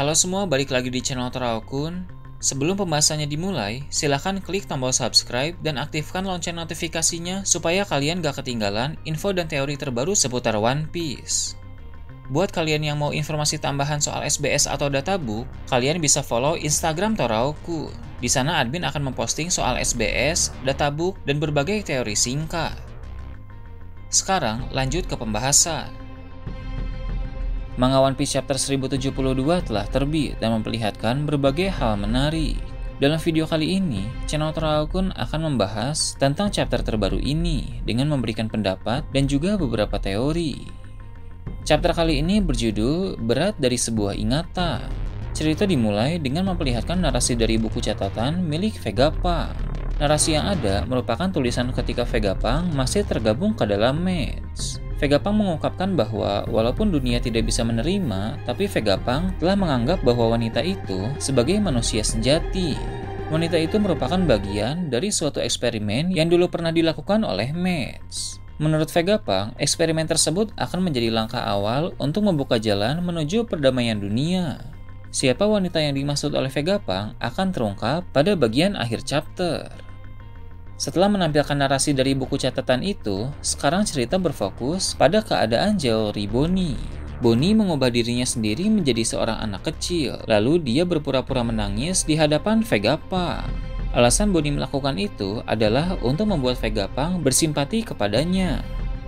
Halo semua, balik lagi di channel Teraokun. Sebelum pembahasannya dimulai, silahkan klik tombol subscribe dan aktifkan lonceng notifikasinya supaya kalian gak ketinggalan info dan teori terbaru seputar One Piece. Buat kalian yang mau informasi tambahan soal SBS atau databook, kalian bisa follow Instagram Teraokun. Di sana admin akan memposting soal SBS, databook, dan berbagai teori singkat. Sekarang lanjut ke pembahasan. Manga One Piece Chapter 1072 telah terbit dan memperlihatkan berbagai hal menarik. Dalam video kali ini, channel Teraokun akan membahas tentang chapter terbaru ini dengan memberikan pendapat dan juga beberapa teori. Chapter kali ini berjudul Berat dari Sebuah Ingatan. Cerita dimulai dengan memperlihatkan narasi dari buku catatan milik Vegapunk. Narasi yang ada merupakan tulisan ketika Vegapunk masih tergabung ke dalam Meds. Vegapunk mengungkapkan bahwa walaupun dunia tidak bisa menerima, tapi Vegapunk telah menganggap bahwa wanita itu sebagai manusia sejati. Wanita itu merupakan bagian dari suatu eksperimen yang dulu pernah dilakukan oleh Meds. Menurut Vegapunk, eksperimen tersebut akan menjadi langkah awal untuk membuka jalan menuju perdamaian dunia. Siapa wanita yang dimaksud oleh Vegapunk akan terungkap pada bagian akhir chapter. Setelah menampilkan narasi dari buku catatan itu, sekarang cerita berfokus pada keadaan Jewelry Bonnie. Bonnie mengubah dirinya sendiri menjadi seorang anak kecil, lalu dia berpura-pura menangis di hadapan Vegapunk. Alasan Bonnie melakukan itu adalah untuk membuat Vegapunk bersimpati kepadanya.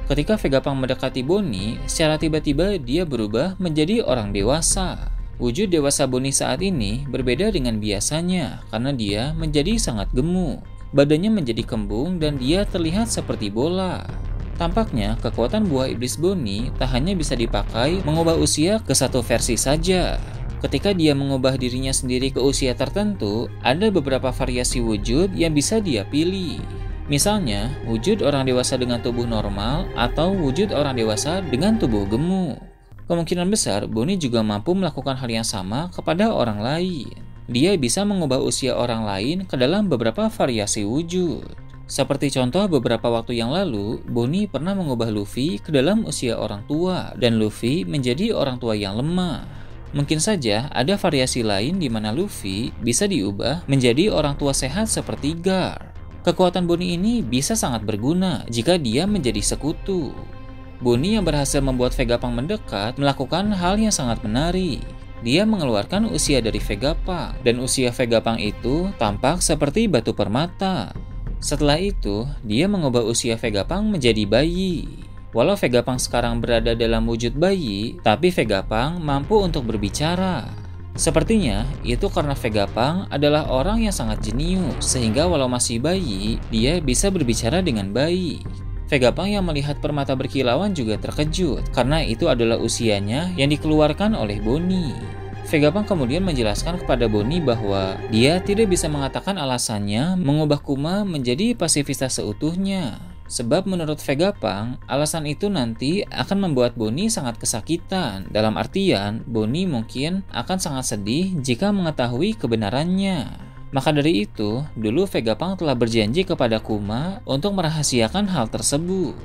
Ketika Vegapunk mendekati Bonnie, secara tiba-tiba dia berubah menjadi orang dewasa. Wujud dewasa Bonnie saat ini berbeda dengan biasanya karena dia menjadi sangat gemuk. Badannya menjadi kembung dan dia terlihat seperti bola. Tampaknya kekuatan buah iblis Bonnie tak hanya bisa dipakai mengubah usia ke satu versi saja. Ketika dia mengubah dirinya sendiri ke usia tertentu, ada beberapa variasi wujud yang bisa dia pilih. Misalnya, wujud orang dewasa dengan tubuh normal atau wujud orang dewasa dengan tubuh gemuk. Kemungkinan besar Bonnie juga mampu melakukan hal yang sama kepada orang lain. Dia bisa mengubah usia orang lain ke dalam beberapa variasi wujud. Seperti contoh beberapa waktu yang lalu, Bonnie pernah mengubah Luffy ke dalam usia orang tua dan Luffy menjadi orang tua yang lemah. Mungkin saja ada variasi lain di mana Luffy bisa diubah menjadi orang tua sehat seperti Gar. Kekuatan Bonnie ini bisa sangat berguna jika dia menjadi sekutu. Bonnie yang berhasil membuat Vegapunk mendekat melakukan hal yang sangat menarik. Dia mengeluarkan usia dari Vegapunk, dan usia Vegapunk itu tampak seperti batu permata. Setelah itu, dia mengubah usia Vegapunk menjadi bayi. Walau Vegapunk sekarang berada dalam wujud bayi, tapi Vegapunk mampu untuk berbicara. Sepertinya, itu karena Vegapunk adalah orang yang sangat jenius, sehingga walau masih bayi, dia bisa berbicara dengan baik. Vegapunk yang melihat permata berkilauan juga terkejut karena itu adalah usianya yang dikeluarkan oleh Bonnie. Vegapunk kemudian menjelaskan kepada Bonnie bahwa dia tidak bisa mengatakan alasannya mengubah Kuma menjadi pasifista seutuhnya. Sebab menurut Vegapunk, alasan itu nanti akan membuat Bonnie sangat kesakitan. Dalam artian, Bonnie mungkin akan sangat sedih jika mengetahui kebenarannya. Maka dari itu, dulu Vegapunk telah berjanji kepada Kuma untuk merahasiakan hal tersebut.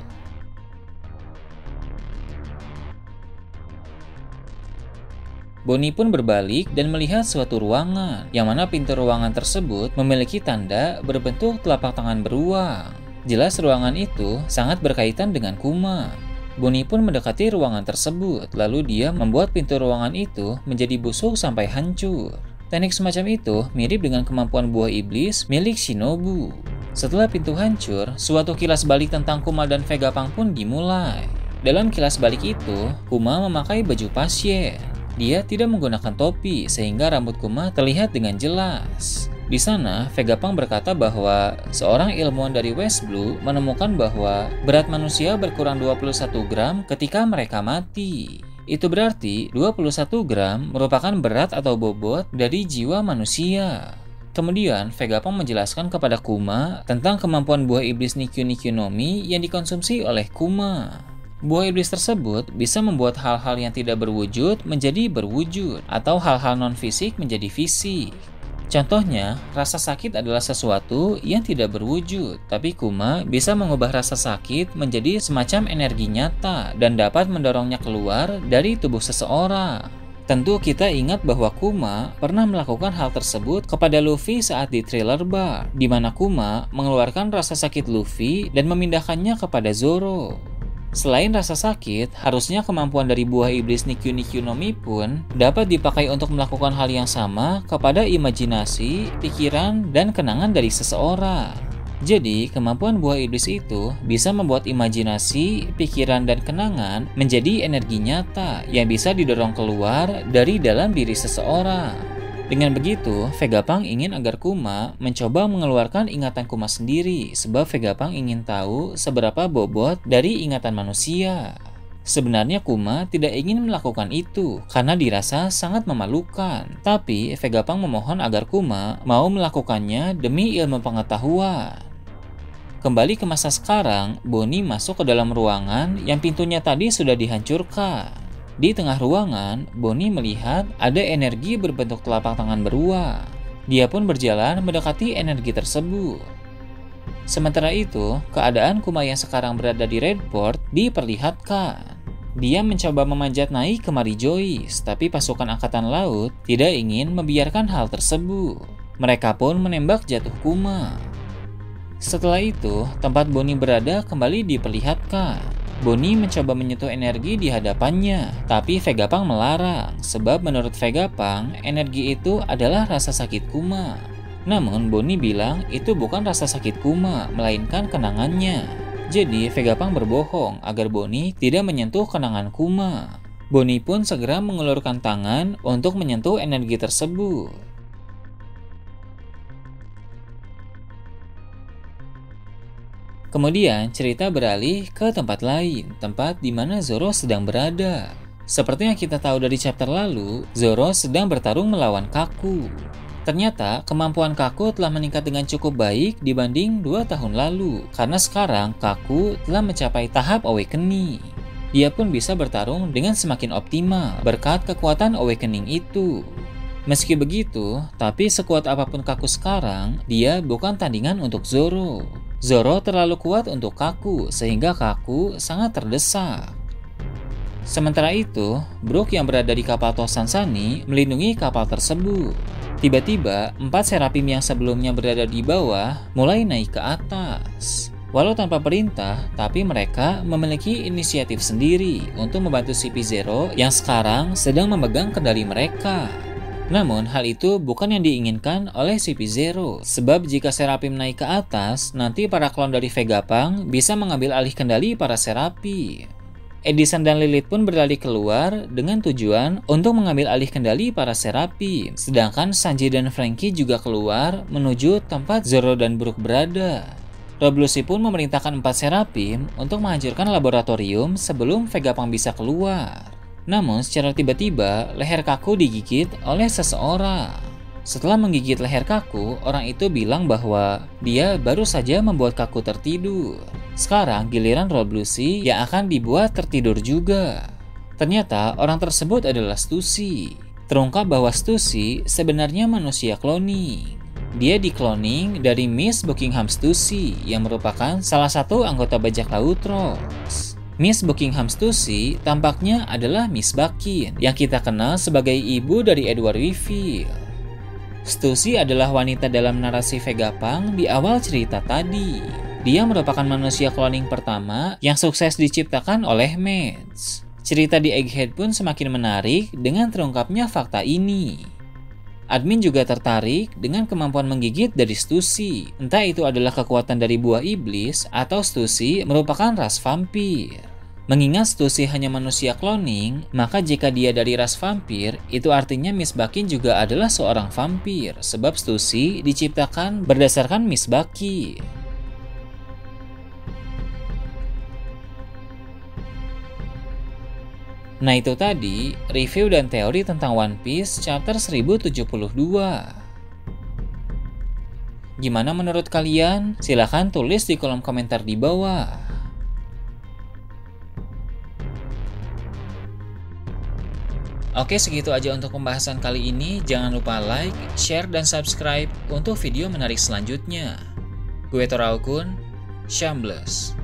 Bonnie pun berbalik dan melihat suatu ruangan, yang mana pintu ruangan tersebut memiliki tanda berbentuk telapak tangan beruang. Jelas ruangan itu sangat berkaitan dengan Kuma. Bonnie pun mendekati ruangan tersebut, lalu dia membuat pintu ruangan itu menjadi busuk sampai hancur. Teknik semacam itu mirip dengan kemampuan buah iblis milik Shinobu. Setelah pintu hancur, suatu kilas balik tentang Kuma dan Vegapunk pun dimulai. Dalam kilas balik itu, Kuma memakai baju pasien. Dia tidak menggunakan topi sehingga rambut Kuma terlihat dengan jelas. Di sana, Vegapunk berkata bahwa seorang ilmuwan dari West Blue menemukan bahwa berat manusia berkurang 21 gram ketika mereka mati. Itu berarti 21 gram merupakan berat atau bobot dari jiwa manusia. Kemudian Vegapunk menjelaskan kepada Kuma tentang kemampuan buah iblis Nikyu Nikyu no Mi yang dikonsumsi oleh Kuma. Buah iblis tersebut bisa membuat hal-hal yang tidak berwujud menjadi berwujud atau hal-hal non-fisik menjadi fisik. Contohnya, rasa sakit adalah sesuatu yang tidak berwujud, tapi Kuma bisa mengubah rasa sakit menjadi semacam energi nyata dan dapat mendorongnya keluar dari tubuh seseorang. Tentu kita ingat bahwa Kuma pernah melakukan hal tersebut kepada Luffy saat di Thriller Bar, di mana Kuma mengeluarkan rasa sakit Luffy dan memindahkannya kepada Zoro. Selain rasa sakit, harusnya kemampuan dari buah iblis Nikyu Nikyu no Mi pun dapat dipakai untuk melakukan hal yang sama kepada imajinasi, pikiran, dan kenangan dari seseorang. Jadi, kemampuan buah iblis itu bisa membuat imajinasi, pikiran, dan kenangan menjadi energi nyata yang bisa didorong keluar dari dalam diri seseorang. Dengan begitu, Vegapunk ingin agar Kuma mencoba mengeluarkan ingatan Kuma sendiri, sebab Vegapunk ingin tahu seberapa bobot dari ingatan manusia. Sebenarnya Kuma tidak ingin melakukan itu karena dirasa sangat memalukan, tapi Vegapunk memohon agar Kuma mau melakukannya demi ilmu pengetahuan. Kembali ke masa sekarang, Bonnie masuk ke dalam ruangan yang pintunya tadi sudah dihancurkan. Di tengah ruangan, Bonnie melihat ada energi berbentuk telapak tangan beruang. Dia pun berjalan mendekati energi tersebut. Sementara itu, keadaan Kuma yang sekarang berada di Redport diperlihatkan. Dia mencoba memanjat naik ke Mary Joyce, tapi pasukan angkatan laut tidak ingin membiarkan hal tersebut. Mereka pun menembak jatuh Kuma. Setelah itu, tempat Bonnie berada kembali diperlihatkan. Bonnie mencoba menyentuh energi di hadapannya, tapi Vegapunk melarang, sebab menurut Vegapunk, energi itu adalah rasa sakit Kuma. Namun Bonnie bilang itu bukan rasa sakit Kuma, melainkan kenangannya. Jadi Vegapunk berbohong agar Bonnie tidak menyentuh kenangan Kuma. Bonnie pun segera mengulurkan tangan untuk menyentuh energi tersebut. Kemudian cerita beralih ke tempat lain, tempat di mana Zoro sedang berada. Seperti yang kita tahu dari chapter lalu, Zoro sedang bertarung melawan Kaku. Ternyata kemampuan Kaku telah meningkat dengan cukup baik dibanding 2 tahun lalu, karena sekarang Kaku telah mencapai tahap Awakening. Dia pun bisa bertarung dengan semakin optimal berkat kekuatan Awakening itu. Meski begitu, tapi sekuat apapun Kaku sekarang, dia bukan tandingan untuk Zoro. Zoro terlalu kuat untuk Kaku, sehingga Kaku sangat terdesak. Sementara itu, Brook yang berada di kapal Tosansani melindungi kapal tersebut. Tiba-tiba, 4 Serapim yang sebelumnya berada di bawah mulai naik ke atas. Walau tanpa perintah, tapi mereka memiliki inisiatif sendiri untuk membantu CP0 yang sekarang sedang memegang kendali mereka. Namun, hal itu bukan yang diinginkan oleh CP0, sebab jika Serapim naik ke atas, nanti para klon dari Vegapunk bisa mengambil alih kendali para Serapim. Edison dan Lilith pun berlari keluar dengan tujuan untuk mengambil alih kendali para Serapim, sedangkan Sanji dan Franky juga keluar menuju tempat Zoro dan Brook berada. Rob Lucci pun memerintahkan 4 Serapim untuk menghancurkan laboratorium sebelum Vegapunk bisa keluar. Namun secara tiba-tiba leher Kaku digigit oleh seseorang. Setelah menggigit leher Kaku, orang itu bilang bahwa dia baru saja membuat Kaku tertidur. Sekarang giliran Rob Lucci yang akan dibuat tertidur juga. Ternyata orang tersebut adalah Stussy. Terungkap bahwa Stussy sebenarnya manusia cloning. Dia di-cloning dari Miss Buckingham Stussy yang merupakan salah satu anggota bajak laut Rhodes. Miss Buckingham Stussy tampaknya adalah Miss Bakin yang kita kenal sebagai ibu dari Edward Weevil. Stussy adalah wanita dalam narasi Vegapunk di awal cerita tadi. Dia merupakan manusia cloning pertama yang sukses diciptakan oleh Mads. Cerita di Egghead pun semakin menarik dengan terungkapnya fakta ini. Admin juga tertarik dengan kemampuan menggigit dari Stussy. Entah itu adalah kekuatan dari buah iblis atau Stussy merupakan ras vampir. Mengingat Stussy hanya manusia cloning, maka jika dia dari ras vampir, itu artinya Miss Bakin juga adalah seorang vampir, sebab Stussy diciptakan berdasarkan Miss Bakin. Nah itu tadi review dan teori tentang One Piece chapter 1072. Gimana menurut kalian? Silahkan tulis di kolom komentar di bawah. Oke, segitu aja untuk pembahasan kali ini. Jangan lupa like, share, dan subscribe untuk video menarik selanjutnya. Gue Toraukun, Shambles.